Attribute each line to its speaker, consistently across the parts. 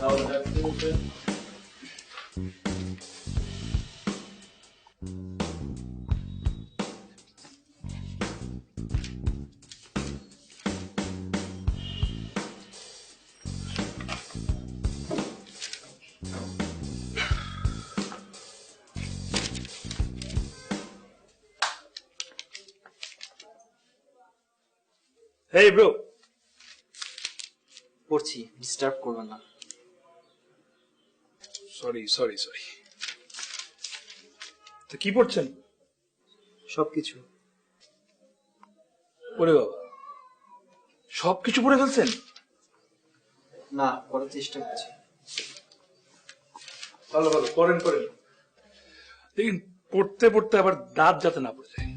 Speaker 1: Hey bro,
Speaker 2: পড়ছি, disturb করবেন না।
Speaker 1: সরি। তো কি পড়ছেন?
Speaker 2: সবকিছু।
Speaker 1: ওরে বাবা, সবকিছু পড়ে ফেলছেন?
Speaker 2: না, পড়ার চেষ্টা করছি।
Speaker 1: ভালো করেন। দেখুন, পড়তে আবার দাঁত যাতে না পড়ে যায়।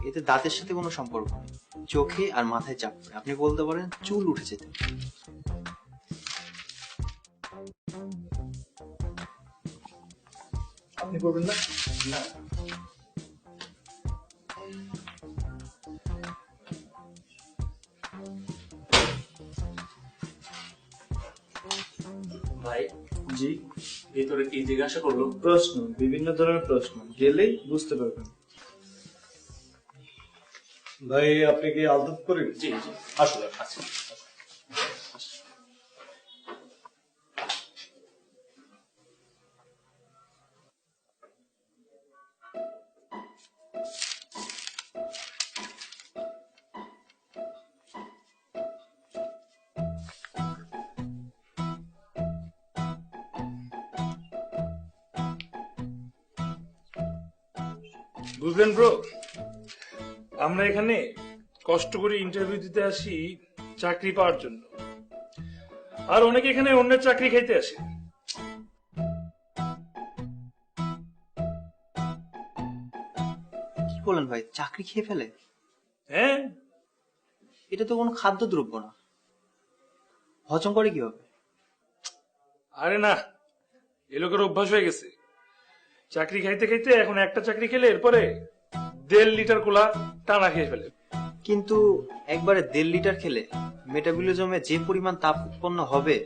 Speaker 2: এতে দাঁতের সাথে কোনো সম্পর্ক নেই, চোখে আর মাথায় চাপ পড়ে। আপনি বলতে পারেন চুল উঠে যেতে।
Speaker 1: আপনি পড়বেন না?
Speaker 2: না।
Speaker 3: ভাই জি, ভিতরে কি জিজ্ঞাসা করলো?
Speaker 4: প্রশ্ন, বিভিন্ন ধরনের প্রশ্ন, গেলেই বুঝতে পারবেন। ভাই আপনি কি আলতাফ করেন?
Speaker 3: জি আসলে আচ্ছা।
Speaker 1: বুঝলেন ব্রো, আমরা এখানে কষ্ট করে ইন্টারভিউ দিতে আসি চাকরি পাওয়ার জন্য, আর অনেকে এখানে অন্যের চাকরি খাইতে আসে।
Speaker 2: কি বলেন ভাই, চাকরি খেয়ে ফেলে?
Speaker 1: হ্যাঁ,
Speaker 2: এটা তো কোনো খাদ্যদ্রব্য না, হজম করে কিভাবে?
Speaker 1: আরে না, এ লোকের অভ্যাস হয়ে গেছে। চাকরি খাইতে খাইতে এখন একটা চাকরি খেলে এরপরে 1.5 লিটার কোলা টানা খেয়ে ফেলে।
Speaker 2: কিন্তু একবারে 1.5 লিটার খেলে মেটাবলিজমে যে পরিমাণ তাপ উৎপন্ন হবে,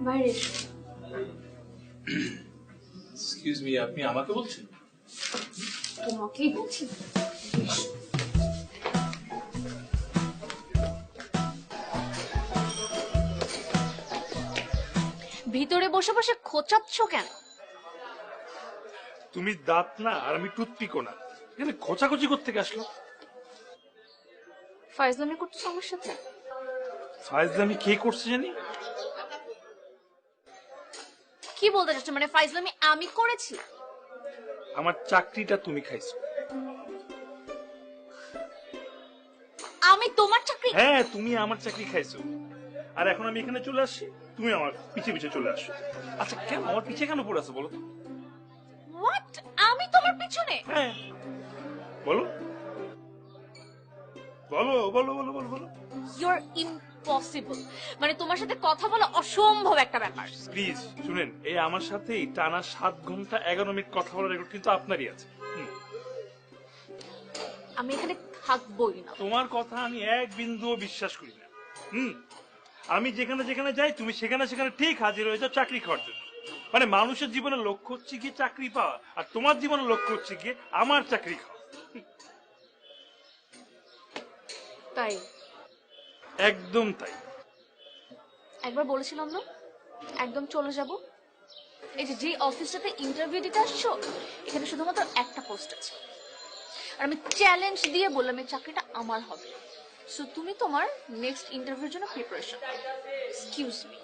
Speaker 5: বাইরে
Speaker 3: এক্সকিউজ মি, আপনি আমাকে বলছেন?
Speaker 5: তোমাকেই বলছি। ভিতরে বসে বসে খোঁচাচ্ছ কেন?
Speaker 1: তুমি দাঁত না আর আমি টুথপিকও না, এখানে খোঁচাখুচি করতে আসলো।
Speaker 5: ফাইজলামি করছো আমার সাথে?
Speaker 1: ফাইজলামি কে করছে জানি?
Speaker 5: কি বলতে চাচ্ছ? মানে ফাইজলামি আমি করেছি?
Speaker 1: আমার চাকরিটা তুমি খাইছো।
Speaker 5: আমি তোমার চাকরি?
Speaker 1: হ্যাঁ, তুমি আমার চাকরি খাইছো, আর এখন আমি এখানে চলে আসছি, তুমি আমার পিছে পিছে চলে আসছো। আচ্ছা কেন আমার পিছে কেন পড়ে আছো বলো তো?
Speaker 5: হোয়াট? আমি তোমার পিছনে?
Speaker 1: হ্যাঁ বলো বলো বলো বলো বলো বলো।
Speaker 5: You are impossible. মানে তোমার সাথে কথা বলা অসম্ভব একটা ব্যাপার।
Speaker 1: প্লিজ শুনেন, এই আমার সাথেই টানা 7 ঘন্টা 11 মিনিট কথা বলার রেকর্ড কিন্তু আপনারই আছে।
Speaker 5: আমি এখানে থাকবোই না।
Speaker 1: তোমার কথা আমি এক বিন্দুও বিশ্বাস করি না। আমি যেখানে যেখানে যাই তুমি সেখানে সেখানে ঠিক হাজির হয়ে যাও চাকরি খাওয়ার জন্য। মানে মানুষের জীবনের লক্ষ্য হচ্ছে গিয়ে চাকরি পাওয়া, আর তোমার জীবনের লক্ষ্য হচ্ছে গিয়ে আমার চাকরি খাওয়া।
Speaker 5: তাই?
Speaker 1: একদম তাই।
Speaker 5: একবার বলেছিলাম না একদম চলে যাব। এই যে অফিসটাতে ইন্টারভিউ দিতে আসছো, এখানে শুধুমাত্র একটা পোস্ট আছে, আর আমি চ্যালেঞ্জ দিয়ে বললাম এই চাকরিটা আমার হবে। সো তুমি তোমার নেক্সট ইন্টারভিউর জন্য প্রিপারেশন। Excuse me.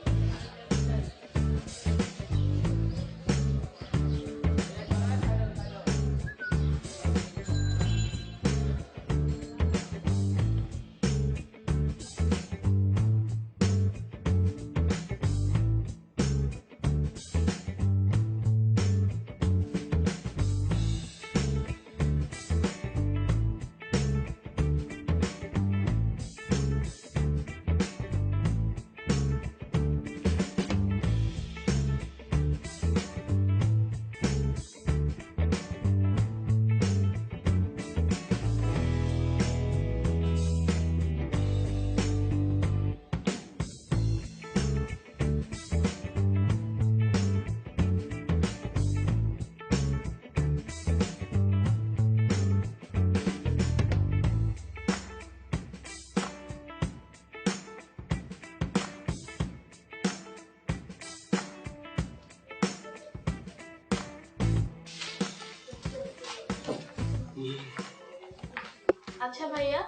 Speaker 5: আচ্ছা ভাইয়া,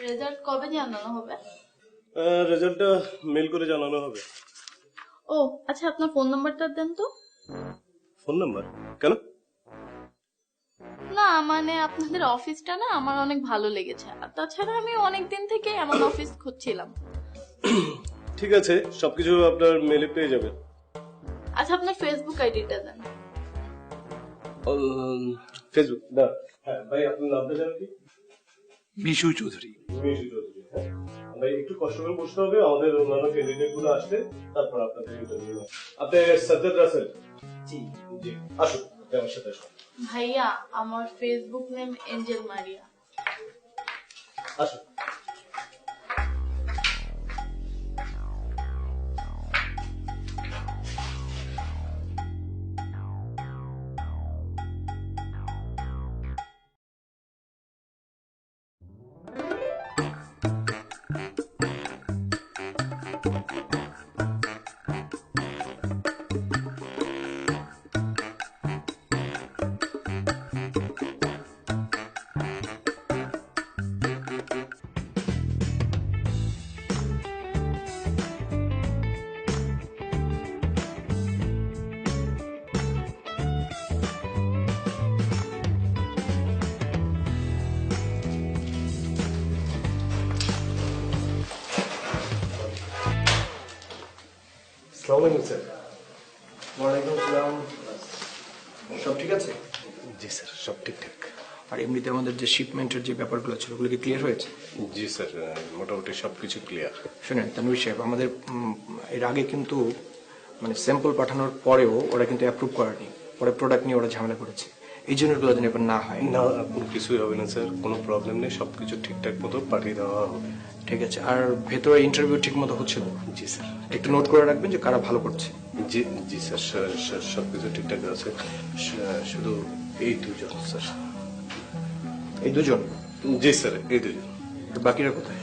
Speaker 5: রেজাল্ট কবে জানানো হবে?
Speaker 6: রেজাল্টটা মেল করে জানানো হবে।
Speaker 5: ও আচ্ছা, আপনার ফোন নাম্বারটা দেন তো।
Speaker 6: ফোন নাম্বার কেন?
Speaker 5: না মানে আপনাদের অফিসটা না আমার অনেক ভালো লেগেছে, আর তাছাড়া আমি অনেকদিন থেকে এমন অফিস খুঁজছিলাম।
Speaker 6: ঠিক আছে, সবকিছু আপনার মেলে পেয়ে যাবেন।
Speaker 5: আচ্ছা আপনার ফেসবুক আইডিটা দেন।
Speaker 6: ফেসবুক না। হ্যাঁ ভাই, আপনার নামটা জানেন কি?
Speaker 1: বিশু চৌধুরী।
Speaker 6: মিশু চৌধুরী। হ্যাঁ ভাই, একটু কষ্ট করে বসতে হবে, আমাদের অন্যান্য ক্যান্ডিডেট গুলো আসলে তারপর আপনাদের ইন্টারভিউ। আপনি সাজ্জাদ রাসেল?
Speaker 2: জি।
Speaker 6: জি, আসুন, আপনি আমার সাথে আসুন।
Speaker 5: ভাইয়া আমার ফেসবুক নেম এঞ্জেল মারিয়া।
Speaker 6: আসুন। আসসালামু আলাইকুম স্যার।
Speaker 7: ওয়ালাইকুম আসসালাম। সব ঠিক আছে?
Speaker 6: জি স্যার, সব ঠিকঠাক।
Speaker 7: আর এমনিতে আমাদের যে শিপমেন্টের যে ব্যাপারগুলো ছিল ওগুলো কি ক্লিয়ার হয়েছে?
Speaker 6: জি স্যার, মোটামুটি সবকিছু ক্লিয়ার।
Speaker 7: শুনেন তানভীর সাহেব, আমাদের এর আগে কিন্তু মানে স্যাম্পল পাঠানোর পরেও ওরা কিন্তু অ্যাপ্রুভ করেনি, পরে প্রোডাক্ট নিয়ে ওরা ঝামেলা করেছে। এই জন্য এগুলো যেন এবার না হয়।
Speaker 6: না, কোনো কিছুই হবে না স্যার, কোনো প্রবলেম নেই, সবকিছু ঠিকঠাক মতো পাঠিয়ে দেওয়া হবে।
Speaker 7: ঠিক আছে। আর ভেতরে ইন্টারভিউ ঠিক মতো হচ্ছিল?
Speaker 6: জি স্যার।
Speaker 7: একটু নোট করে রাখবেন যে কারা ভালো করছে।
Speaker 6: জি জি স্যার, সবকিছু ঠিকঠাক আছে, শুধু এই দুজন স্যার।
Speaker 7: এই দুজন?
Speaker 6: জি স্যার, এই দুজন।
Speaker 7: আর বাকিরা কোথায়?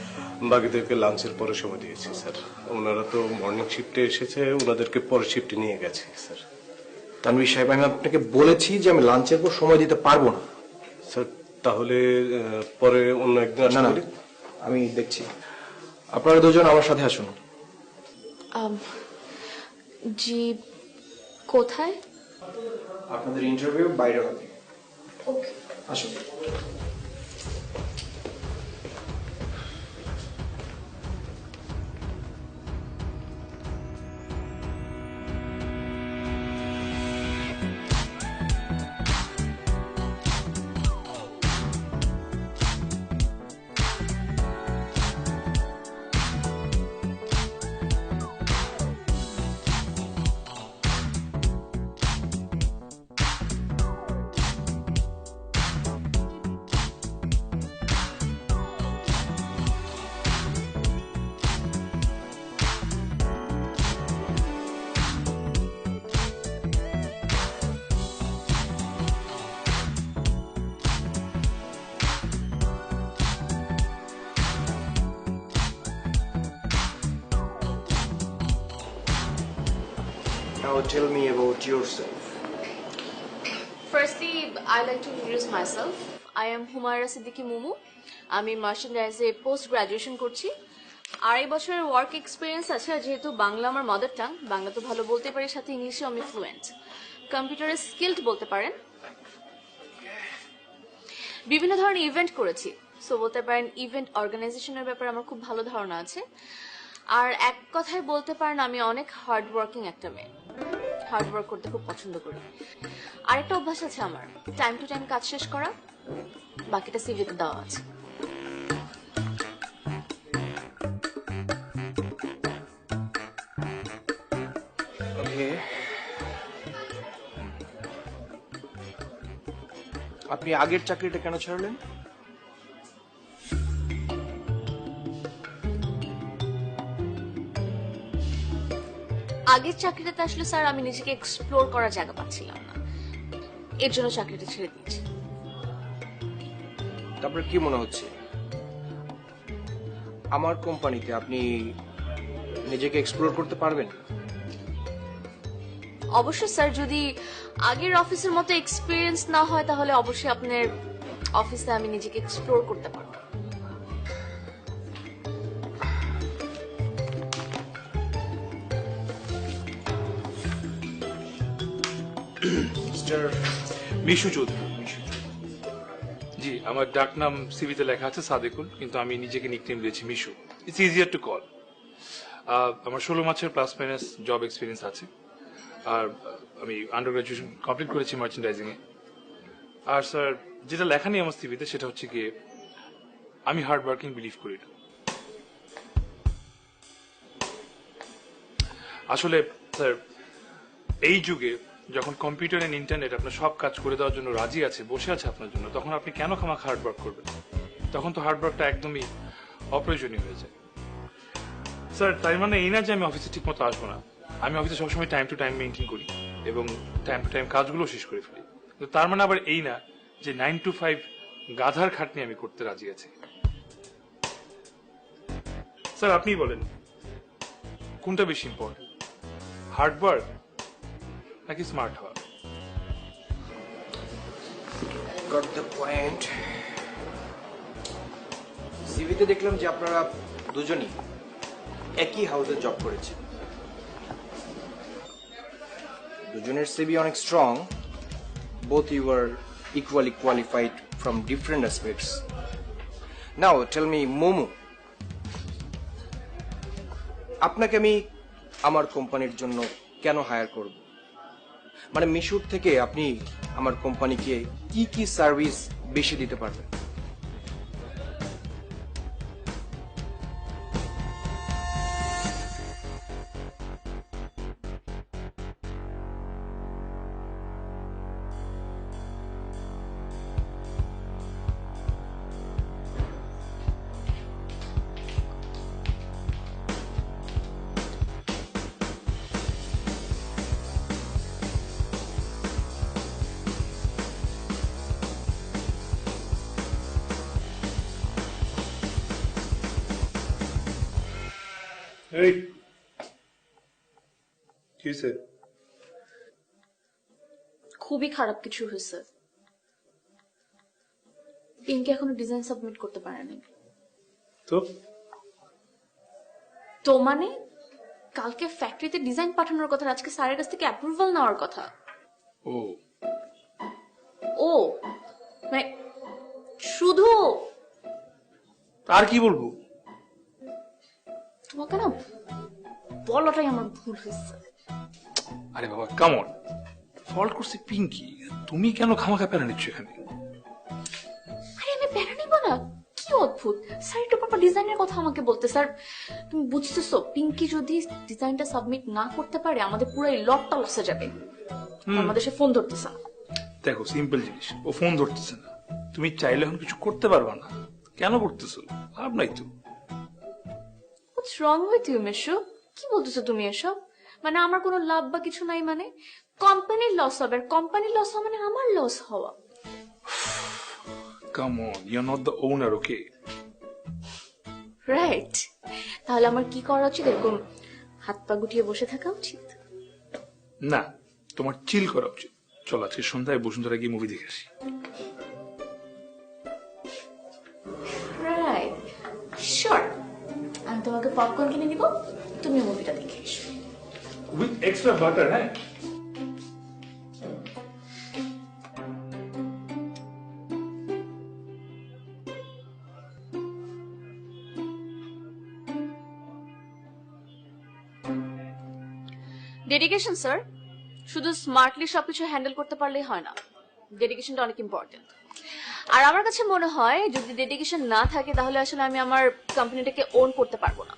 Speaker 6: বাকিদেরকে লাঞ্চের পরে সময় দিয়েছি স্যার। ওনারা তো মর্নিং শিফটে এসেছে, ওনাদেরকে পরের শিফটে নিয়ে গেছে স্যার।
Speaker 7: তানভীর সাহেব, আমি আপনাকে বলেছি যে আমি লাঞ্চের পর সময় দিতে পারবো না।
Speaker 6: স্যার তাহলে পরে অন্য একদিন
Speaker 7: না
Speaker 6: আসতে
Speaker 7: না,
Speaker 6: পারি?
Speaker 7: আমি দেখছি। আপনারা দুজন আমার সাথে আসুন।
Speaker 5: জি, কোথায়?
Speaker 7: আপনাদের ইন্টারভিউ বাইরে হবে।
Speaker 5: ওকে।
Speaker 7: আসুন। Now tell me about yourself.
Speaker 5: Firstly, I like to introduce myself. I am Humaira Siddiqui Mumu. আমি মার্চেন্ডাইজে পোস্ট গ্রাজুয়েশন করছি। আড়াই বছরের ওয়ার্ক এক্সপিরিয়েন্স আছে, আর যেহেতু বাংলা আমার মাদার টাং, বাংলা তো ভালো বলতে পারি, সাথে ইংলিশে আমি ফ্লুয়েন্ট। কম্পিউটারে স্কিলড বলতে পারেন। বিভিন্ন ধরনের ইভেন্ট করেছি, সো বলতে পারেন ইভেন্ট অর্গানাইজেশনের ব্যাপারে আমার খুব ভালো ধারণা আছে। আর এক কথায় বলতে পারেন আমি অনেক হার্ড ওয়ার্কিং একটা মেয়ে, হার্ড ওয়ার্ক করতে খুব পছন্দ করি। আরেকটা অভ্যাস আছে আমার, টাইম টু টাইম কাজ শেষ করা, বাকিটা সিভিতে দেওয়া আছে।
Speaker 7: ওকে, আপনি আগের চাকরিটা কেন ছাড়লেন?
Speaker 5: আগের চাকরিটাতে আসলে স্যার আমি নিজেকে এক্সপ্লোর করার জায়গা পাচ্ছিলাম না, এর জন্য চাকরিটা ছেড়ে দিয়েছি।
Speaker 7: তারপরে কি মনে হচ্ছে আমার কোম্পানিতে আপনি নিজেকে এক্সপ্লোর করতে পারবেন?
Speaker 5: অবশ্যই স্যার, যদি আগের অফিসের মতো এক্সপিরিয়েন্স না হয় তাহলে অবশ্যই আপনার অফিসে আমি নিজেকে এক্সপ্লোর করতে পারবো।
Speaker 7: মিস্টার
Speaker 1: মিশু চৌধুরী। জি, আমার ডাক নাম সিভিতে লেখা আছে সাদেকুল, কিন্তু আমি নিজেকে নিকনেম দিয়েছি Mishu. It's easier to call. আমার 16 মাসের প্লাস মাইনাস জব এক্সপিরিয়েন্স আছে, আর আমি আন্ডার গ্রাজুয়েশন কমপ্লিট করেছি মার্চেন্ডাইজিং এ। আর স্যার, যেটা লেখা নেই আমার সিভিতে সেটা হচ্ছে গিয়ে আমি হার্ড ওয়ার্কিং বিলিভ করি না। আসলে স্যার, এই যুগে যখন কম্পিউটার এন্ড ইন্টারনেট আপনার সব কাজ করে দেওয়ার জন্য রাজি আছে, বসে আছে আপনার জন্য, তখন আপনি কেন খামাখা হার্ড ওয়ার্ক করবেন? তখন তো হার্ড ওয়ার্কটা একদমই অপ্রয়োজনীয় হয়ে যায়। স্যার, তাই মানে এই না যে আমি অফিসে ঠিক মতো আসবো না। আমি অফিসে সবসময় টাইম টু টাইম মেনটেন করি এবং টাইম টু টাইম কাজগুলো শেষ করে ফেলি। কিন্তু তার মানে আবার এই না যে 9 to 5 গাধার খাটনি আমি করতে রাজি আছি। স্যার, আপনিই বলেন কোনটা বেশি ইম্পর্টেন্ট, হার্ড ওয়ার্ক নাকি স্মার্ট হওয়া?
Speaker 7: Got the point. সিভিতে দেখলাম যে আপনারা দুজনই একই হাউসে জব করেছেন। দুজনের সিভি অনেক strong, both you were equally qualified from different aspects. Now tell me, momo, আপনাকে আমি আমার কোম্পানির জন্য কেন হায়ার করব? মানে মিশুর থেকে আপনি আমার কোম্পানিকে কি কি সার্ভিস বেশি দিতে পারবেন?
Speaker 1: এই কি হয়েছে?
Speaker 5: খুবই খারাপ কিছু হয়েছে। পিঙ্কি এখনো ডিজাইন সাবমিট করতে পারেনি।
Speaker 1: তো
Speaker 5: তো মানে কালকে ফ্যাক্টরিতে ডিজাইন পাঠানোর কথা, আজকে স্যারের কাছ থেকে অ্যাপ্রুভাল নেওয়ার কথা।
Speaker 1: ও
Speaker 5: ও মানে শুধু
Speaker 1: আর কি বলবো?
Speaker 5: তোমাকে না বলাটাই আমার ভুল হয়েছে।
Speaker 1: আরে বাবা, কামন, ফল্ট করছে পিঙ্কি, তুমি কেন খামাখা প্যারা নিচ্ছ এখানে?
Speaker 5: আরে আমি প্যারা নিব না, কি অদ্ভুত। স্যার একটু পাপা ডিজাইনের কথা আমাকে বলতে। স্যার তুমি বুঝতেছো, পিঙ্কি যদি ডিজাইনটা সাবমিট না করতে পারে আমাদের পুরো এই লটটা লসে যাবে। আমাদের সে ফোন ধরতেছে না।
Speaker 1: দেখো, সিম্পল জিনিস, ও ফোন ধরতেছে না, তুমি চাইলে এখন কিছু করতে পারবা না। কেন করতেছো? লাভ নাই তো।
Speaker 5: What's wrong with you, Mishu? কি বলতেছো তুমি এসব? মানে আমার কোনো লাভ বা কিছু নাই? মানে কোম্পানির লস হবে, আর কোম্পানির লস হওয়া মানে আমার লস হওয়া।
Speaker 1: Come on, you're not the owner, okay?
Speaker 5: Right. তাহলে আমার কি করা উচিত? এরকম হাত পা গুটিয়ে বসে থাকা উচিত?
Speaker 1: না, তোমার চিল করা উচিত। চল আজকে সন্ধ্যায় বসুন্ধরা গিয়ে মুভি দেখে আসি।
Speaker 5: Right, sure. আমি তোমাকে পপকর্ন কিনে দিব, তুমি মুভিটা দেখে এসো।
Speaker 1: উইথ এক্সট্রা বাটার, হ্যাঁ?
Speaker 5: ডেডিকেশন স্যার, শুধু স্মার্টলি সবকিছু হ্যান্ডেল করতে পারলেই হয় না, ডেডিকেশনটা অনেক ইম্পর্টেন্ট। আর আমার কাছে মনে হয় যদি ডেডিকেশন না থাকে তাহলে আসলে আমি আমার কোম্পানিটাকে ওন করতে পারবো না।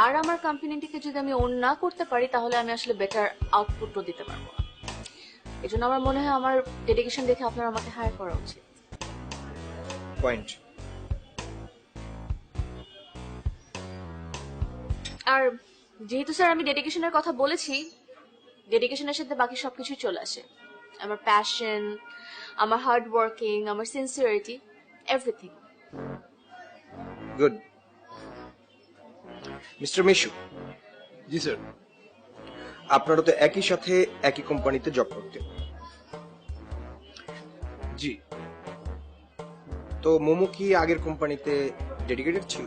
Speaker 5: আর আমার কোম্পানিটাকে যদি আমি ওন না করতে পারি তাহলে আমি আসলে বেটার আউটপুটও দিতে পারবো না। এই জন্য আমার মনে হয় আমার ডেডিকেশন দেখে আপনার আমাকে হায়ার করা উচিত।
Speaker 7: পয়েন্ট।
Speaker 5: আর যেহেতু স্যার আমি ডেডিকেশনের কথা বলেছি, ডেডিকেশনের সাথে বাকি সবকিছুই চলে আসে। আমার প্যাশন, আমার হার্ড ওয়ার্কিং, আমার sincerity, everything.
Speaker 7: Good. Mister Mishu,
Speaker 1: জি স্যার।
Speaker 7: আপনারা তো একই সাথে একই কোম্পানিতে জব করতেন।
Speaker 1: জি।
Speaker 7: তো মোমো কি আগের কোম্পানিতে ডেডিকেটেড ছিল?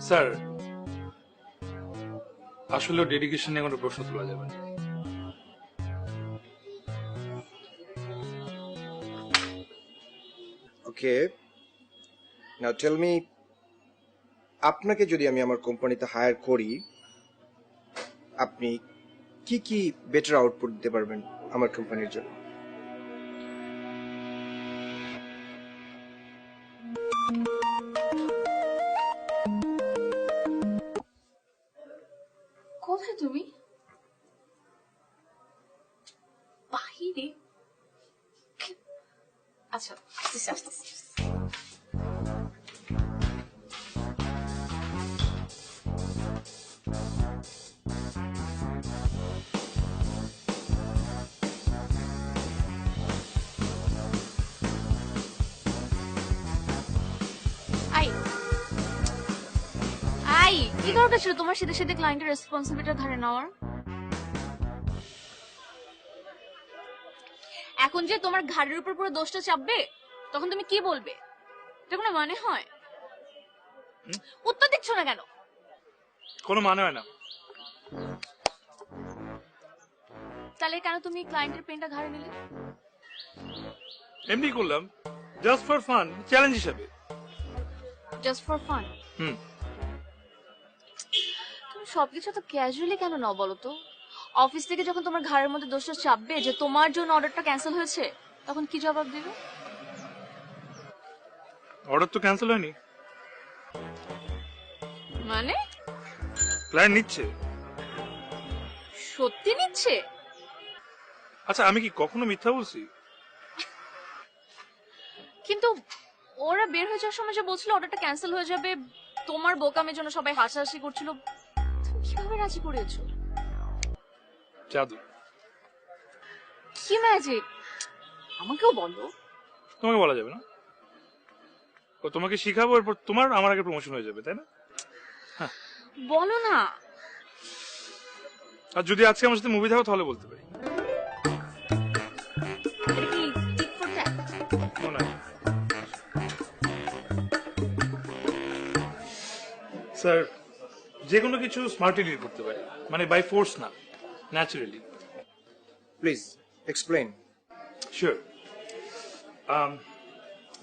Speaker 1: স্যার আসলে ডেডিকেশন নিয়ে কোনো প্রশ্ন তোলা যাবে না।
Speaker 7: ওকে, নাও টেল মি, আপনাকে যদি আমি আমার কোম্পানিতে হায়ার করি, আপনি কি কি বেটার আউটপুট দিতে পারবেন আমার কোম্পানির জন্য?
Speaker 5: কোথায় তুমি? বাহিরে? আচ্ছা, আসতেছি আসতেছি। আই আই কি দরকার ছিল তোমার সাথে সাথে ক্লায়েন্টের রেসপন্সিবিলিটি ধারে নেওয়ার? এখন যে তোমার ঘাড়ের উপর পুরো দোষটা চাপবে, তখন তুমি কি বলবে? এটা কোনো মানে হয়? উত্তর দিচ্ছ না কেন?
Speaker 1: কোনো মানে হয় না।
Speaker 5: তাহলে কেন তুমি ক্লায়েন্টের পেনটা ঘাড়ে নিলে?
Speaker 1: এমনি করলাম, জাস্ট ফর ফান, চ্যালেঞ্জ হিসাবে।
Speaker 5: Just for fun?
Speaker 1: হুম।
Speaker 5: তুমি সবকিছু তো ক্যাজুয়ালি কেন নাও বলো তো? অফিস থেকে যখন তোমার ঘাড়ের মধ্যে দোষটা চাপবে যে তোমার জন্য অর্ডারটা ক্যান্সেল হয়েছে, তখন কি জবাব দেবে?
Speaker 1: অর্ডার তো ক্যান্সেল হয়নি,
Speaker 5: মানে
Speaker 1: ক্লায়েন্ট নিচ্ছে।
Speaker 5: সত্যি নিচ্ছে?
Speaker 1: আচ্ছা আমি কি কখনো মিথ্যা বলছি?
Speaker 5: কিন্তু ওরা বের হয়ে যাওয়ার সময় যে বলছিল অর্ডারটা ক্যান্সেল হয়ে যাবে, তোমার বোকামের জন্য সবাই হাসাহাসি করছিল, তুমি কিভাবে রাজি করিয়েছো?
Speaker 1: জাদু।
Speaker 5: কি ম্যাজিক? আমাকেও বলো।
Speaker 1: তোমাকে বলা যাবে না। ও তোমাকে শিখাবো, এরপর তোমার আমার আগে প্রমোশন হয়ে যাবে, তাই না?
Speaker 5: বলো না।
Speaker 1: আর যদি আজকে আমার সাথে মুভি দেখো তাহলে বলতে পারি।
Speaker 5: এটা কি টিক ফর ট্যাক?
Speaker 1: মনে হয়। স্যার যে কোনো কিছু স্মার্টলি ডিল করতে পারে, মানে বাই ফোর্স না, ন্যাচারালি।
Speaker 7: Please explain.
Speaker 1: শিওর।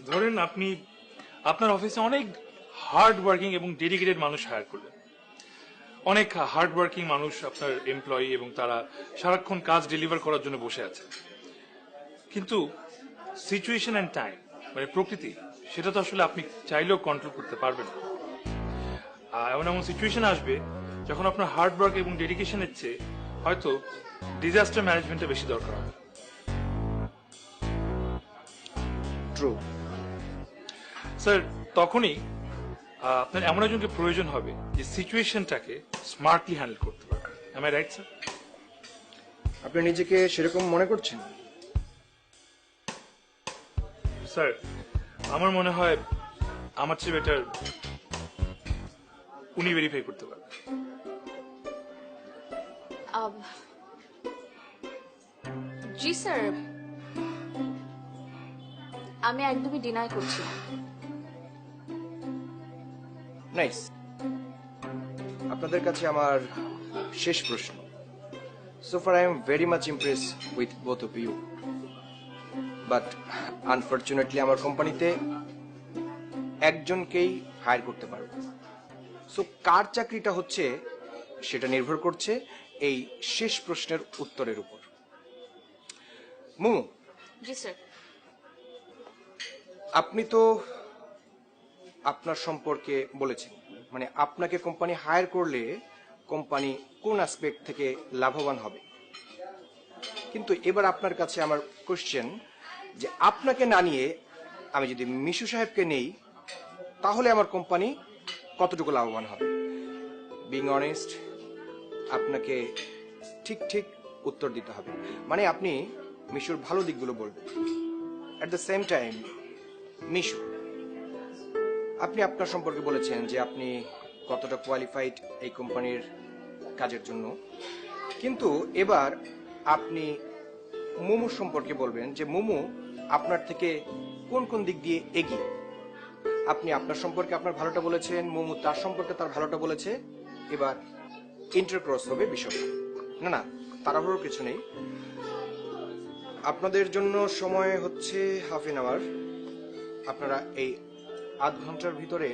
Speaker 1: ধরেন আপনি আপনার অফিসে অনেক হার্ড ওয়ার্কিং এবং ডেডিকেটেড মানুষ হায়ার করলেন। অনেক হার্ড ওয়ার্কিং মানুষ আপনার এমপ্লয়ি, এবং তারা সারাক্ষণ কাজ ডেলিভার করার জন্য বসে আছে। কিন্তু সিচুয়েশন অ্যান্ড টাইম, মানে প্রকৃতি, সেটা তো আসলে আপনি চাইলেও কন্ট্রোল করতে পারবেন না। এমন এমন সিচুয়েশন আসবে যখন আপনার হার্ড ওয়ার্ক এবং ডেডিকেশনের চেয়ে হয়তো ডিজাস্টার ম্যানেজমেন্টটা বেশি দরকার হবে।
Speaker 7: ট্রু।
Speaker 1: স্যার তখনই আপনার এমন একজনকে প্রয়োজন হবে যে সিচুয়েশনটাকে স্মার্টলি হ্যান্ডেল করতে পারবে। Am I right sir?
Speaker 7: আপনি নিজেকে সেরকম মনে করছেন?
Speaker 1: স্যার আমার মনে হয় আমার চেয়ে বেটার উনি ভেরিফাই করতে পারবেন।
Speaker 5: জি স্যার, আমি একদমই ডিনাই করছি না।
Speaker 7: নাইস। আপনাদের কাছে আমার শেষ প্রশ্ন। So far I am very much impressed with both of you. But unfortunately আমার কোম্পানিতে একজনকেই হায়ার করতে পারবো। সো কার চাকরিটা হচ্ছে সেটা নির্ভর করছে এই শেষ প্রশ্নের উত্তরের উপর। মুমু,
Speaker 5: জি স্যার।
Speaker 7: আপনি তো আপনার সম্পর্কে বলেছেন, মানে আপনাকে কোম্পানি হায়ার করলে কোম্পানি কোন অ্যাসপেক্ট থেকে লাভবান হবে। কিন্তু এবার আপনার কাছে আমার কোশ্চেন, যে আপনাকে না নিয়ে আমি যদি মিশু সাহেবকে নেই, তাহলে আমার কোম্পানি কতটুকু লাভবান হবে? বিং অনেস্ট, আপনাকে ঠিক ঠিক উত্তর দিতে হবে। মানে আপনি মিশুর ভালো দিকগুলো বলবেন। At the same time Mishu, আপনি আপনার সম্পর্কে বলেছেন যে আপনি কতটা কোয়ালিফাইড এই কোম্পানির কাজের জন্য। কিন্তু এবার আপনি মোমোর সম্পর্কে বলবেন যে মোমো আপনার থেকে কোন কোন দিক দিয়ে এগিয়ে। আপনি আপনার সম্পর্কে আপনার ভালোটা বলেছেন, মোমু তার সম্পর্কে তার ভালোটা বলেছে। এবার ইন্টারক্রস হবে বিষয়টা। না না, তাড়াহুড়োর কিছু নেই। আপনাদের জন্য সময় হচ্ছে হাফ এন আওয়ার। আপনারা এই আধ ঘন্টার ভিতরে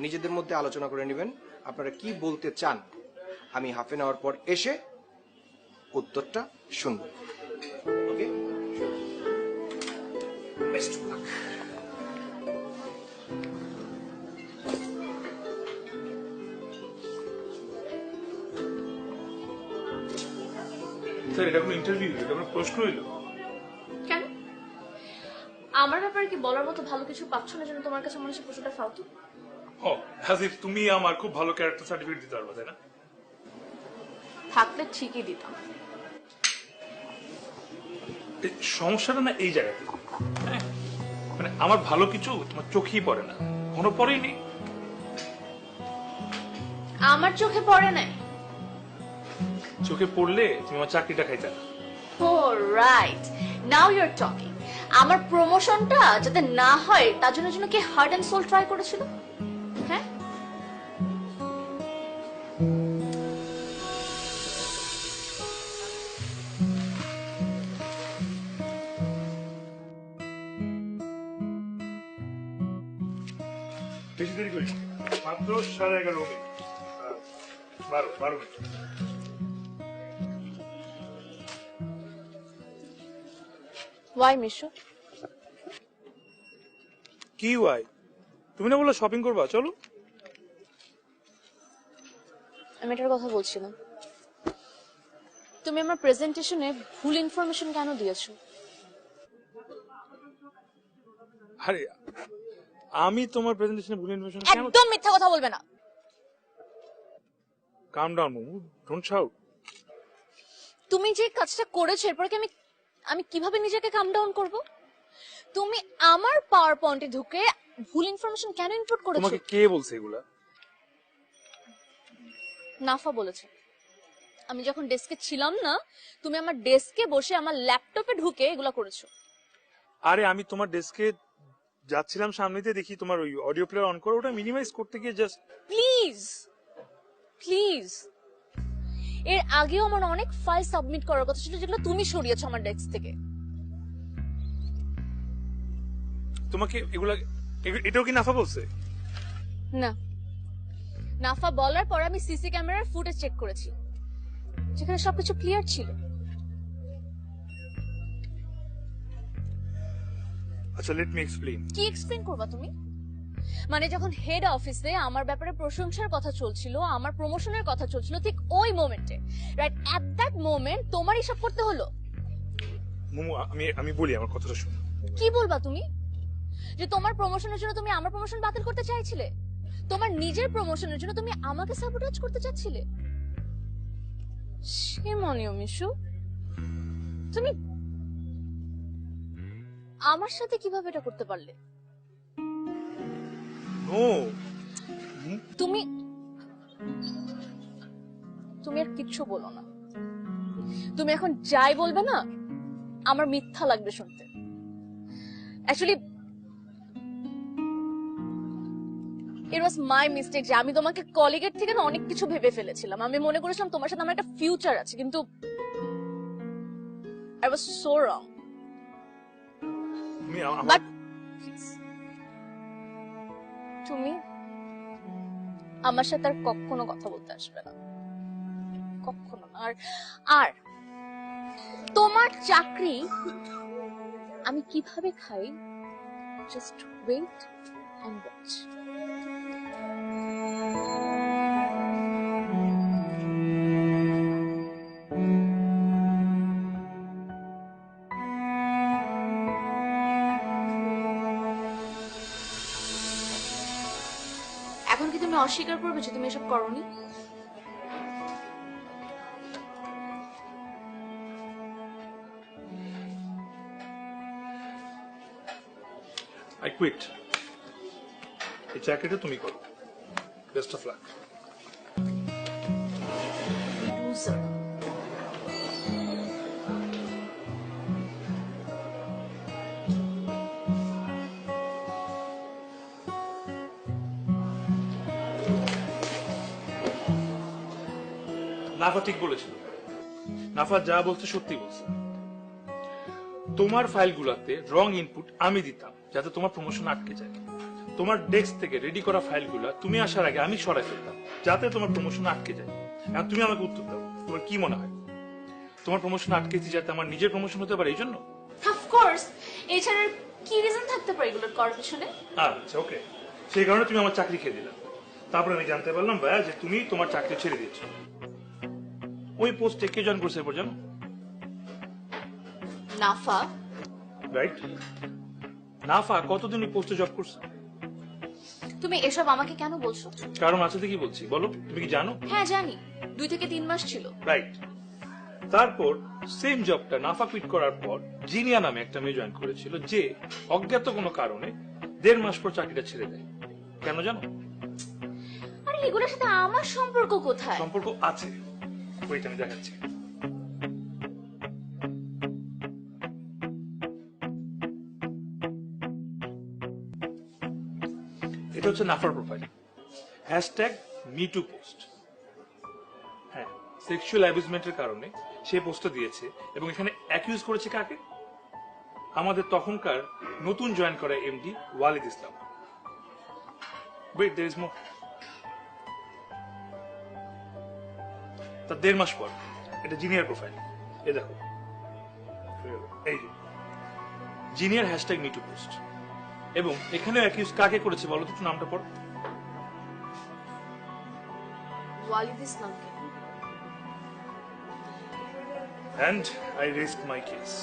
Speaker 7: নিজেদের মধ্যে আলোচনা করে নেবেন আপনারা কি বলতে চান। আমি হাফ এন আওয়ার পর এসে উত্তরটা শুনব। ওকে, বেস্ট অফ লাক।
Speaker 1: স্যার এটা কোনো ইন্টারভিউ, এটা কোনো প্রশ্ন হইলো?
Speaker 5: কেন? আমার ব্যাপারে কি বলার মতো ভালো কিছু পাচ্ছ না যেন তোমার কাছে মনে হচ্ছে প্রশ্নটা ফালতু?
Speaker 1: ও হ্যাজ ইফ তুমি আমার খুব ভালো ক্যারেক্টার সার্টিফিকেট দিতে পারবে, তাই না?
Speaker 5: থাকলে ঠিকই দিতাম।
Speaker 1: এই সমস্যাটা না এই জায়গাতে, হ্যাঁ মানে আমার ভালো কিছু তোমার চোখেই পড়ে না, কোনো পড়েই নেই।
Speaker 5: আমার চোখে পড়ে নাই?
Speaker 1: চোখে পড়লে তুমি আমার চাকরিটা খাইতে না।
Speaker 5: Oh right, now you are talking. আমার প্রমোশনটা যাতে না হয় তার জন্য কি হার্ট এন্ড সোল ট্রাই করেছিল? হ্যাঁ,
Speaker 1: বেশি দেরি করি না। মাত্র 11:30 মিনিট, 12 মিনিট।
Speaker 5: ওয়াই মিশু?
Speaker 1: কি ওয়াই? তুমি না বললে শপিং করবা, চলো।
Speaker 5: আমি এটার কথা বলছিলাম। তুমি আমার প্রেজেন্টেশনে ভুল ইনফরমেশন কেন দিয়েছো?
Speaker 1: আরে আমি তোমার প্রেজেন্টেশনে ভুল ইনফরমেশন কেন?
Speaker 5: একদম মিথ্যা কথা বলবে না।
Speaker 1: কাম ডাউন মোমু, ডোন্ট শাউট।
Speaker 5: তুমি যে কাজটা করেছো এরপর কি আমি কিভাবে নিজেকে কাম ডাউন করব? তুমি আমার পাওয়ার পয়েন্টে ঢুকে ভুল ইনফরমেশন কেন ইনপুট করেছো?
Speaker 1: তোমাকে কে বলছে এগুলা?
Speaker 5: নাফা বলেছে। আমি যখন ডেস্কে ছিলাম না, তুমি আমার ডেস্কে বসে আমার ল্যাপটপে ঢুকে এগুলা করেছো।
Speaker 1: আরে আমি তোমার ডেস্কে যাচ্ছিলাম, সামনেতে দেখি তোমার ওই অডিও প্লেয়ার অন করে, ওটা মিনিমাইজ করতে গিয়ে জাস্ট।
Speaker 5: প্লিজ প্লিজ, এর আগেও আমার অনেক ফাইল সাবমিট করার কথা ছিল যেগুলো তুমি সরিয়েছো আমার ডেস্ক থেকে।
Speaker 1: তোমাকে এগুলা, এটাও কি নাফা বলছে?
Speaker 5: না, নাফা বলার পর আমি সিসি ক্যামেরার ফুটেজ চেক করেছি যেখানে সবকিছু ক্লিয়ার ছিল।
Speaker 1: আচ্ছা লেট মি এক্সপ্লেইন।
Speaker 5: কি এক্সপ্লেইন করবা তুমি? মানে যখন হেড অফিসে আমার ব্যাপারে প্রশংসার কথা চলছিল, আমার প্রমোশনের কথা চলছিল, ঠিক ওই মোমেন্টে, রাইট এট দ্যাট মোমেন্ট তোমার হিসাব করতে হলো।
Speaker 1: মোমো আমি বলি, আমার কথাটা শুনো।
Speaker 5: কি বলবা তুমি? যে তোমার প্রমোশনের জন্য তুমি আমার প্রমোশন বাতিল করতে চাইছিলে? তোমার নিজের প্রমোশনের জন্য তুমি আমাকে সাবোটাজ করতে চাচ্ছিলে? shame on you, Mishu. তুমি আমার সাথে কিভাবে এটা করতে পারলে?
Speaker 1: নো,
Speaker 5: তুমি তুমি আর কিচ্ছু বলো না। তুমি এখন যাই বলবে না আমার মিথ্যা লাগবে শুনতে। Actually it was my mistake যে আমি তোমাকে কলিগের থেকে না অনেক কিছু ভেবে ফেলেছিলাম। আমি মনে করেছিলাম তোমার সাথে আমার একটা ফিউচার আছে, কিন্তু আই ওয়াজ সো রং।
Speaker 1: তুমি
Speaker 5: বাট তুমি আমার সাথে আর কখনো কথা বলতে আসবে না, কখনো না। আর তোমার চাকরি আমি কিভাবে খাই, জাস্ট ওয়েট এন্ড ওয়াচ। এখন কি তুমি অস্বীকার করবে যে তুমি এসব করোনি?
Speaker 1: I quit. এই চাকরিটা তুমি করো। Best of luck.
Speaker 5: Loser.
Speaker 1: Nafa ঠিক বলেছিল। নাফা যা বলছে সত্যি বলছে। তোমার ফাইলগুলোতে রং ইনপুট আমি দিতাম যাতে তোমার প্রমোশন আটকে যায়। তোমার ডেস্ক থেকে রেডি করা ফাইলগুলো তুমি আসার আগে আমি সরাই ফেলতাম যাতে তোমার প্রমোশন আটকে যায়। এখন তুমি আমাকে উত্তর দাও, তোমার কি মনে হয় তোমার প্রমোশন আটকেছি যাতে আমার নিজের প্রমোশন হতে পারে এই জন্য?
Speaker 5: অফকোর্স, এছাড়া আর কি রিজন থাকতে পারে এগুলোর করার পিছনে?
Speaker 1: আচ্ছা ওকে, সেই কারণে তুমি আমার চাকরি খেয়ে দিলাম। তারপর আমি জানতে পারলাম ভাইয়া যে তুমি তোমার চাকরি ছেড়ে দিয়েছো। ওই পোস্টে কে জয়েন করছে এরপর জানো?
Speaker 5: নাফা।
Speaker 1: রাইট, নাফা কতদিন ওই পোস্টে জব করছে?
Speaker 5: তুমি এসব আমাকে কেন বলছো?
Speaker 1: কারণ আছে তো কি বলছি বলো, তুমি কি জানো?
Speaker 5: হ্যাঁ জানি, 2 থেকে 3 মাস ছিল।
Speaker 1: রাইট, তারপর সেম জবটা নাফা কুইট করার পর জিনিয়া নামে একটা মেয়ে জয়েন করেছিল যে অজ্ঞাত কোনো কারণে 1.5 মাস পর চাকরিটা ছেড়ে দেয়। কেন জানো?
Speaker 5: আরে এগুলোর সাথে আমার সম্পর্ক কোথায়?
Speaker 1: সম্পর্ক আছে, ওইটা আমি দেখাচ্ছি। এটা হচ্ছে নাফার প্রোফাইল, #MeTooPost। হ্যাঁ, সেক্সুয়াল অ্যাবিউজমেন্টের কারণে সে পোস্টটা দিয়েছে এবং এখানে অ্যাকিউজ করেছে কাকে? আমাদের তখনকার নতুন জয়েন করা MD Walid Islam. Wait, there is more. তার 1.5 মাস পর এটা জিনিয়ার প্রোফাইল, এ দেখো, এই যে জিনিয়ার #MeTooPost। এবং এখানে অ্যাকিউজ কাকে করেছে বলো তো, একটু নামটা পড়ো।
Speaker 5: ওয়ালিদ ইসলামকে।
Speaker 1: And I raised my case.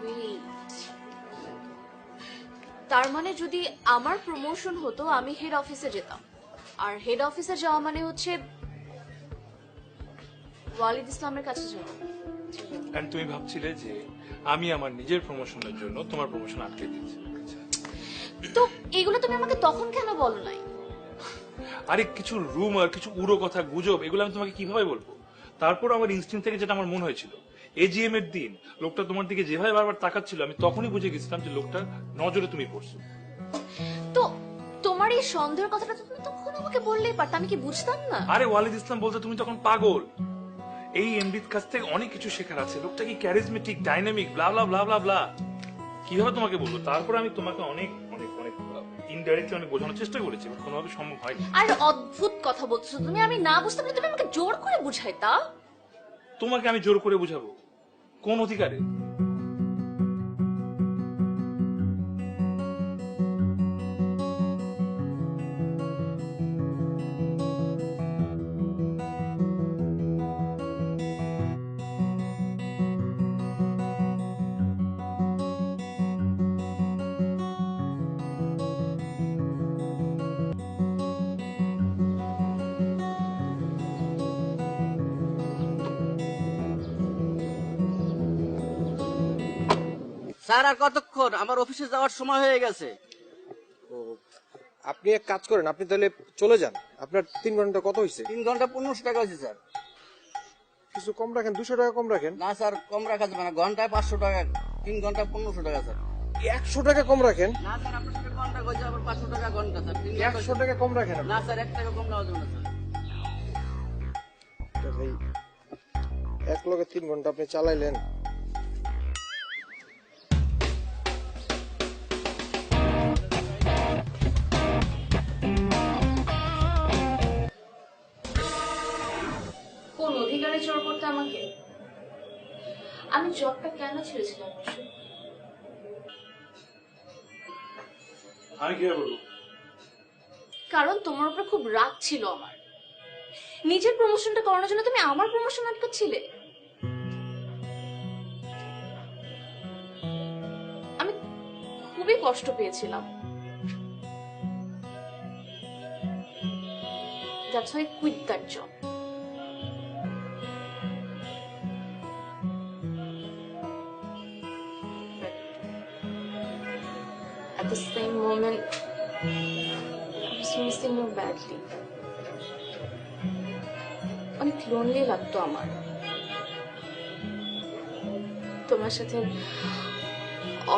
Speaker 5: Wait. তার মানে যদি আমার প্রমোশন হতো আমি হেড অফিসে যেতাম, আর হেড অফিসে যাওয়া মানে হচ্ছে ওয়ালিদ ইসলামের কাছে যাওয়া।
Speaker 1: And তুমি ভাবছিলে যে আমি আমার নিজের প্রমোশনের জন্য তোমার প্রমোশন আটকে দিচ্ছি।
Speaker 5: তো এগুলো তুমি আমাকে তখন কেন বলো নাই?
Speaker 1: আরে কিছু রুমার, কিছু উড়ো কথা, গুজব, এগুলো আমি তোমাকে কিভাবে বলবো? তারপর আমার ইনস্টিংক্ট থেকে যেটা আমার মনে হয়েছিল, এজিএম এর দিন লোকটা তোমার দিকে যেভাবে বারবার তাকাচ্ছিল আমি তখনই বুঝে গেছিলাম যে লোকটা নজরে তুমি পড়ছো।
Speaker 5: তো তোমার এই সন্দেহের কথাটা তো তুমি তখন আমাকে বললেই পারতে, আমি কি বুঝতাম না?
Speaker 1: আরে ওয়ালিদ ইসলাম বলতে তুমি তখন পাগল। এই এমডির কাছ থেকে অনেক কিছু শেখার আছে, লোকটা কি ক্যারিজমেটিক, ডাইনামিক, ব্লা ব্লা ব্লা ব্লা ব্লা, কিভাবে তোমাকে বলবো? তারপর আমি তোমাকে অনেক অনেক অনেক ইনডাইরেক্টলি অনেক বোঝানোর চেষ্টা করেছি, বাট কোনোভাবে সম্ভব হয়নি।
Speaker 5: আর অদ্ভুত কথা বলছো তুমি, আমি না বুঝতে পারলে তুমি আমাকে জোর করে বুঝাইতা।
Speaker 1: তোমাকে আমি জোর করে বুঝাবো কোন অধিকারে?
Speaker 8: স্যার আর কতক্ষণ? আমার অফিসে যাওয়ার সময় হয়ে গেছে।
Speaker 7: আপনি এক কাজ করেন, আপনি তাহলে চলে যান। আপনার 3 ঘন্টা কত হয়েছে?
Speaker 8: 3 ঘন্টা 1500 টাকা হয়েছে স্যার।
Speaker 7: কিছু কম রাখেন, 200 টাকা কম রাখেন।
Speaker 8: না স্যার, কম রাখা যাবে না, ঘন্টায় 500 টাকা, 3 ঘন্টা 1500 টাকা স্যার।
Speaker 7: 100 টাকা কম রাখেন।
Speaker 8: না স্যার, আপনার সাথে ঘন্টা কইছে আবার 500 টাকা ঘন্টা স্যার।
Speaker 7: 100 টাকা কম রাখেন।
Speaker 8: না স্যার, 1 টাকা কম নেওয়া যাবে না স্যার।
Speaker 7: ভাই, এক লগে 3 ঘন্টা আপনি চালাইলেন।
Speaker 5: কোন অধিকারে জোর করতে আমাকে? আমি জবটা কেন ছেড়েছিলাম?
Speaker 1: আমি কিভাবে বলবো?
Speaker 5: কারণ তোমার উপর খুব রাগ ছিল আমার। নিজের প্রমোশনটা করানোর জন্য তুমি আমার প্রমোশন আটকাচ্ছিলে। আমি খুবই কষ্ট পেয়েছিলাম। That's why I quit that job. But at the same moment, I was missing you badly. অনেক লোনলি লাগতো আমার। তোমার সাথে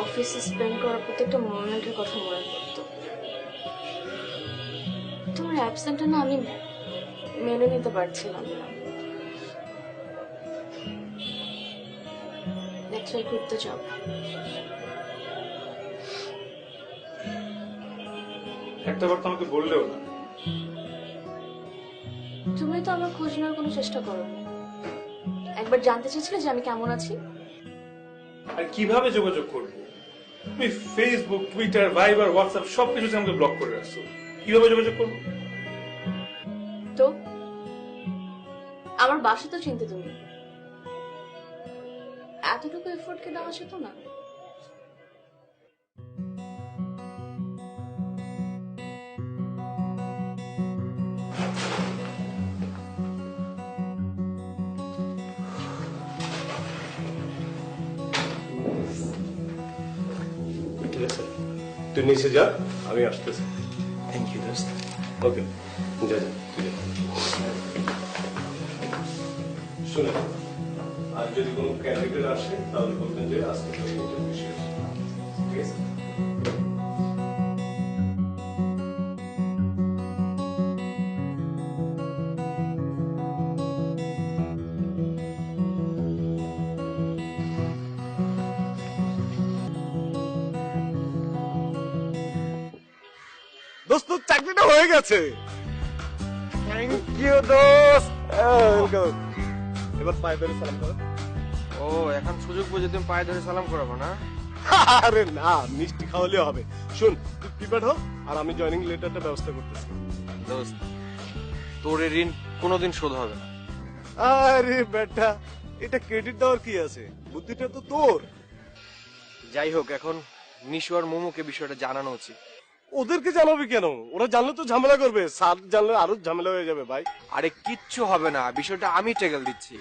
Speaker 5: অফিসে স্পেন্ড করার প্রত্যেকটা মোমেন্টের কথা মনে পড়তো। তোমার অ্যাবসেন্টটা না আমি মেনে নিতে পারছিলাম না। নেক্সট উইক ঘুরতে যাব।
Speaker 1: একটা বার তো আমাকে বললেও না।
Speaker 5: তুমি তো আমার খোঁজ নেওয়ার কোনো চেষ্টা করোনি। একবার জানতে চেয়েছিলে যে আমি কেমন আছি।
Speaker 1: আর কিভাবে যোগাযোগ করবো? তুমি ফেসবুক, টুইটার, ভাইবার, হোয়াটসঅ্যাপ সবকিছুতে আমাকে ব্লক করে রাখছো। কিভাবে যোগাযোগ করবো?
Speaker 5: তো আমার বাসা তো চিনতে তুমি, এতটুকু এফোর্ট কে দেওয়া যেত না?
Speaker 6: ঠিক আছে, তুই নিচে যা, আমি আসতেছি।
Speaker 7: থ্যাংক ইউ দোস্ত।
Speaker 6: ওকে, যা যা, তুই যা। শুনে, আর যদি কোনো ক্যান্ডিডেট আসে তাহলে বলবেন যে আজকে তো ইন্টারভিউ শেষ। ঠিক আছে?
Speaker 9: দোস্ত চাকরিটা হয়ে গেছে।
Speaker 7: থ্যাংক ইউ দোস্ত।
Speaker 9: এবার পায়ে ধরে সালাম করো।
Speaker 7: ও এখন সুযোগ বুঝে তুমি পায়ে ধরে সালাম করাবো না?
Speaker 9: আরে না, মিষ্টি খাওয়ালে হবে। শুন, তুই প্রিপেয়ার হ, আর আমি জয়েনিং লেটারটা ব্যবস্থা করতেছি।
Speaker 7: দোস্ত তোর এই ঋণ কোনোদিন শোধ হবে না।
Speaker 9: আরে বেটা, এটা ক্রেডিট দেওয়ার কি আছে? বুদ্ধিটা তো তোর।
Speaker 7: যাই হোক, এখন নিশু আর মোমোকে বিষয়টা জানানো উচিত।
Speaker 9: ওদেরকে জানাবি কেন? ওরা জানলে তো ঝামেলা করবে, স্যার জানলে আরো ঝামেলা হয়ে যাবে ভাই।
Speaker 7: আরে কিচ্ছু হবে না, বিষয়টা আমি টেকেল দিচ্ছি।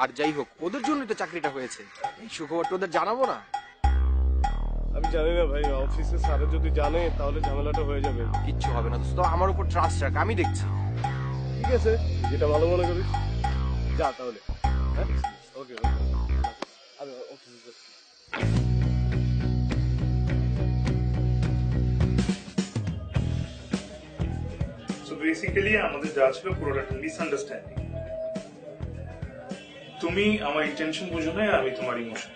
Speaker 7: আর যাই হোক, ওদের জন্যই তো চাকরিটা হয়েছে। এই সুখবরটা ওদের জানাবো না?
Speaker 9: আমি জানি না ভাই, অফিসে স্যারে যদি জানে তাহলে ঝামেলাটা হয়ে যাবে।
Speaker 7: কিচ্ছু হবে না দোস্ত, আমার উপর ট্রাস্ট রাখ, আমি দেখছি।
Speaker 9: ঠিক আছে, যেটা ভালো মনে করিস। যা তাহলে। হ্যাঁ, ওকে ওকে, আমি অফিসে যাচ্ছি।
Speaker 1: সো বেসিক্যালি আমাদের যা ছিল পুরোটা একটা মিসআন্ডারস্ট্যান্ডিং। তুমি আমার ইন্টেনশন বুঝো না, আমি তোমার ইমোশন।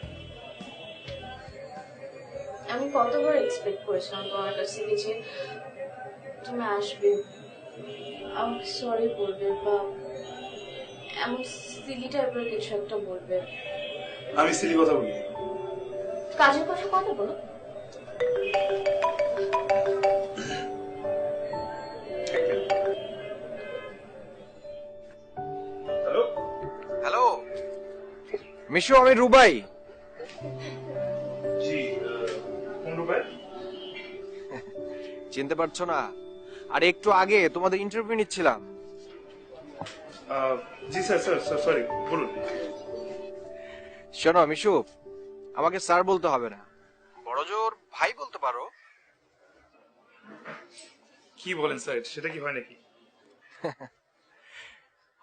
Speaker 5: আমি কতবার এক্সপেক্ট করেছিলাম তোমার কাছে যে তুমি আসবে, আমাকে সরি বলবে বা এমন সিলি টাইপের কিছু একটা বলবে।
Speaker 1: আমি সিলি কথা বলি।
Speaker 5: কাজের কথা কথা বলো।
Speaker 1: হ্যালো
Speaker 7: হ্যালো মিশু, আমি রুবাই।
Speaker 1: জি, কোন রূপে?
Speaker 7: চিনতে পারছো না? আর একটু আগে তোমাদের ইন্টারভিউ নিচ্ছিলাম।
Speaker 1: জি স্যার, স্যার সরি, বলুন।
Speaker 7: শোনো মিশু, আমাকে স্যার বলতে হবে না, বড় জোর ভাই বলতে পারো।
Speaker 1: কি বলেন স্যার, সেটা কি হয় নাকি?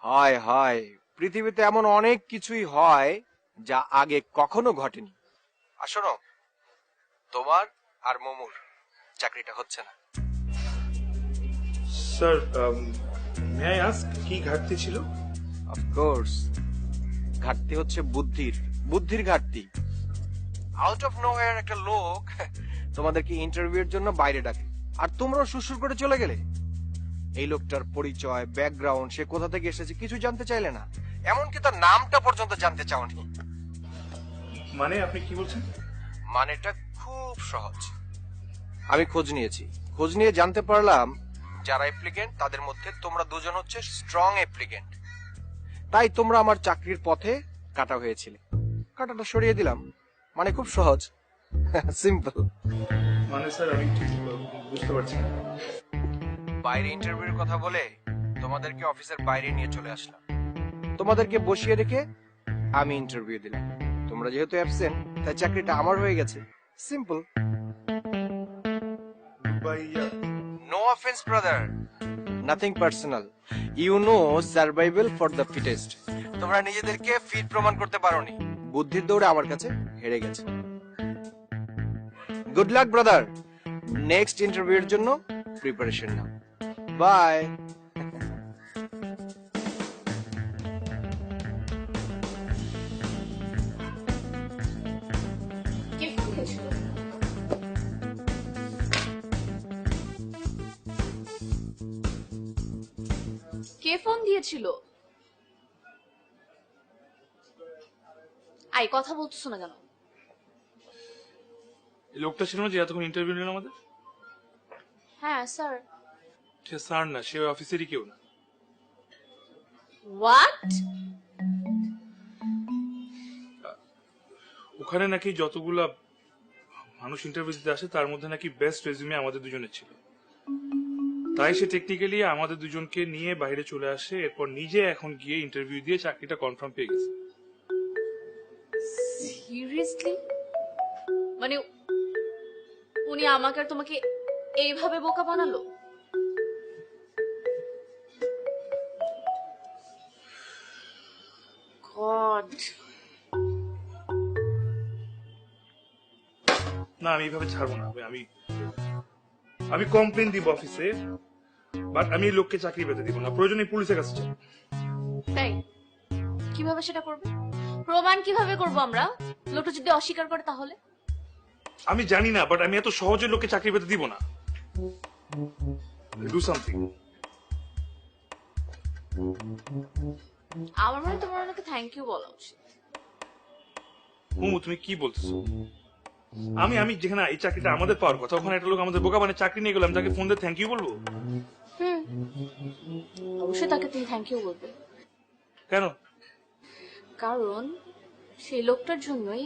Speaker 7: হয় হয়, পৃথিবীতে এমন অনেক কিছুই হয় যা আগে কখনো ঘটেনি। আর শোনো, তোমার আর মোমুর চাকরিটা হচ্ছে না।
Speaker 1: স্যার, মে আই আস্ক কি ঘাটতি ছিল?
Speaker 7: অফকোর্স, ঘাটতি হচ্ছে বুদ্ধির ঘাটতি। আউট অফ নোওয়্যার একটা লোক তোমাদেরকে ইন্টারভিউর জন্য বাইরে ডাকে, আর তোমরাও সুসুর করে চলে গেলে। এই লোকটার পরিচয়, ব্যাকগ্রাউন্ড, সে কোথা থেকে এসেছে কিছু জানতে চাইলে না, এমনকি তার নামটা পর্যন্ত জানতে চাওনি।
Speaker 1: মানে আপনি কি বলছেন?
Speaker 7: মানেটা খুব সহজ। আমি খোঁজ নিয়ে জানতে পারলাম যারা অ্যাপ্লিকেন্ট তাদের মধ্যে তোমরা দুজন হচ্ছে স্ট্রং অ্যাপ্লিকেন্ট। তাই তোমরা আমার চাকরির পথে কাটা হয়েছিলে, কাটাটা সরিয়ে দিলাম। মানে খুব সহজ, সিম্পল।
Speaker 1: মানে স্যার আমি ঠিক বুঝতে পারছি না।
Speaker 7: বাইরে ইন্টারভিউর কথা বলে তোমাদেরকে অফিসের বাইরে নিয়ে চলে আসলাম, তোমাদেরকে বসিয়ে রেখে আমি ইন্টারভিউ দিলাম। তোমরা যেহেতু অ্যাবসেন্ট, তাই চাকরিটা আমার হয়ে গেছে। সিম্পল।
Speaker 1: ভাইয়া,
Speaker 7: no offense brother, nothing personal. You know survival for the fittest. তোমরা নিজেদেরকে ফিট প্রমাণ করতে পারোনি, বুদ্ধির দৌড়ে আমার কাছে হেরে গেছে। গুড লাক ব্রাদার, নেক্সট ইন্টারভিউর জন্য প্রিপারেশন নাও। বাই।
Speaker 5: কে ফোন দিয়েছিল? কে ফোন দিয়েছিল? আই কথা বলতেছো না কেন?
Speaker 1: এই লোকটা ছিল না যে এতক্ষণ ইন্টারভিউ নিল আমাদের?
Speaker 5: হ্যাঁ স্যার।
Speaker 1: সে স্যার না, সে ওই অফিসেরই কেউ না।
Speaker 5: হোয়াট?
Speaker 1: ওখানে নাকি যতগুলা মানুষ ইন্টারভিউ দিতে আসে তার মধ্যে নাকি বেস্ট রেজিউমে আমাদের দুজনের ছিল। তাই সে টেকনিক্যালি আমাদের দুজনকে নিয়ে বাইরে চলে আসে, এরপর নিজে এখন গিয়ে ইন্টারভিউ দিয়ে চাকরিটা কনফার্ম পেয়ে গেছে।
Speaker 5: সিরিয়াসলি? মানে উনি আমাকে আর তোমাকে এইভাবে বোকা বানালো? গড।
Speaker 1: না, আমি এইভাবে ছাড়বো না। আমি কমপ্লেন দিব অফিসে, বাট আমি এই লোককে চাকরি পেতে দিব না। প্রয়োজনে পুলিশের কাছে যাবো।
Speaker 5: তাই কিভাবে সেটা করবে? প্রমাণ কিভাবে করব আমরা? লোকটা যদি অস্বীকার করে তাহলে?
Speaker 1: আমি জানি না, বাট আমি এত সহজে লোককে চাকরি পেতে দিব না। Do something.
Speaker 5: আমার মনে হয় তোমার ওনাকে থ্যাংক ইউ বলা উচিত।
Speaker 1: মোমো, তুমি কি বলতেছো? আমি যেখানে এই চাকরিটা আমাদের পাওয়ার কথা, ওখানে একটা লোক আমাদের বোকা মানে চাকরি নিয়ে গেলাম, তাকে ফোন দিয়ে থ্যাংক ইউ বলবো?
Speaker 5: হুম, অবশ্যই তাকে তুমি থ্যাংক ইউ বলবে।
Speaker 1: কেন?
Speaker 5: কারণ সেই লোকটার জন্যই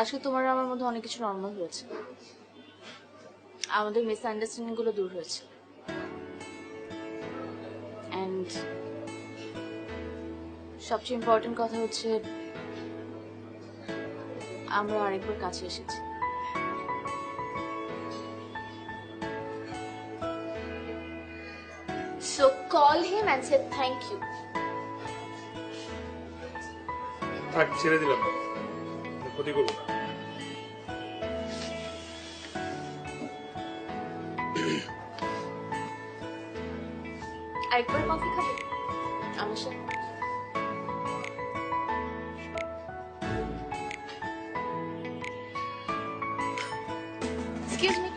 Speaker 5: আজকে তোমার আর আমার মধ্যে অনেক কিছু নর্মাল হয়েছে, আমাদের মিসআন্ডারস্ট্যান্ডিং গুলো দূর হয়েছে, এন্ড সবচেয়ে ইম্পর্টেন্ট কথা হচ্ছে আমরা আরেকবার কাছে এসেছি। So call him and say thank you.
Speaker 1: থাক, ছেড়ে দিলাম, ক্ষতি করবো না।
Speaker 5: আরেকবার কফি খাবে আমার সাথে? Excuse me.